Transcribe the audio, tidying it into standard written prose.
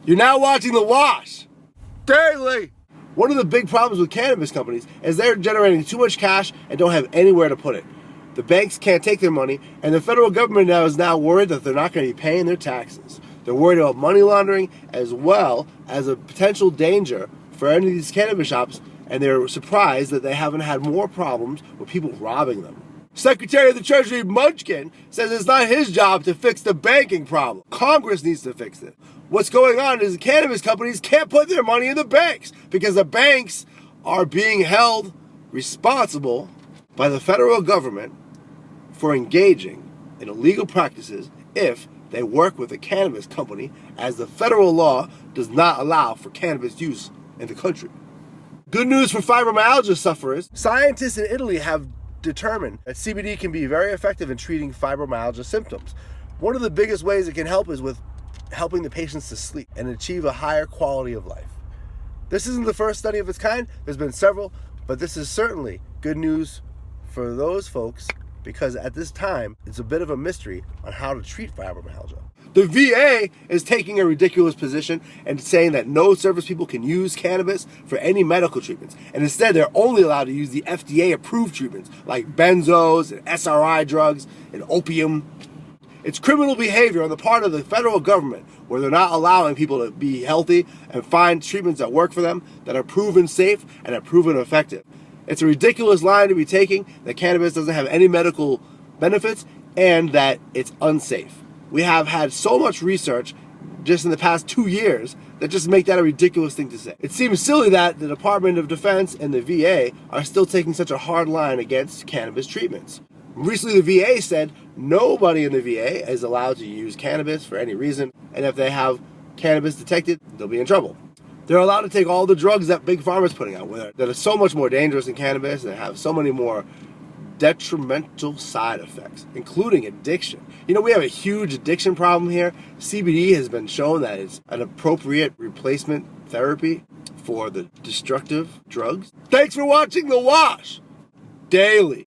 You're now watching The Wash Daily. One of the big problems with cannabis companies is they're generating too much cash and don't have anywhere to put it. The banks can't take their money, and the federal government is now worried that they're not going to be paying their taxes. They're worried about money laundering as well as a potential danger for any of these cannabis shops, and they're surprised that they haven't had more problems with people robbing them. Secretary of the Treasury Munchkin says it's not his job to fix the banking problem. Congress needs to fix it. What's going on is the cannabis companies can't put their money in the banks because the banks are being held responsible by the federal government for engaging in illegal practices if they work with a cannabis company, as the federal law does not allow for cannabis use in the country. Good news for fibromyalgia sufferers. Scientists in Italy have determined that CBD can be very effective in treating fibromyalgia symptoms. One of the biggest ways it can help is with helping the patients to sleep and achieve a higher quality of life. This isn't the first study of its kind. There's been several, but this is certainly good news for those folks because at this time, it's a bit of a mystery on how to treat fibromyalgia. The VA is taking a ridiculous position and saying that no service people can use cannabis for any medical treatments. And instead, they're only allowed to use the FDA-approved treatments like benzos and SRI drugs and opium. It's criminal behavior on the part of the federal government where they're not allowing people to be healthy and find treatments that work for them, that are proven safe and are proven effective. It's a ridiculous line to be taking that cannabis doesn't have any medical benefits and that it's unsafe. We have had so much research just in the past 2 years that just make that a ridiculous thing to say. It seems silly that the Department of Defense and the VA are still taking such a hard line against cannabis treatments. Recently, the VA said nobody in the VA is allowed to use cannabis for any reason, and if they have cannabis detected, they'll be in trouble. They're allowed to take all the drugs that Big Pharma is putting out, that are so much more dangerous than cannabis and have so many more detrimental side effects, including addiction. You know, we have a huge addiction problem here. CBD has been shown that it's an appropriate replacement therapy for the destructive drugs. Thanks for watching The Wash Daily.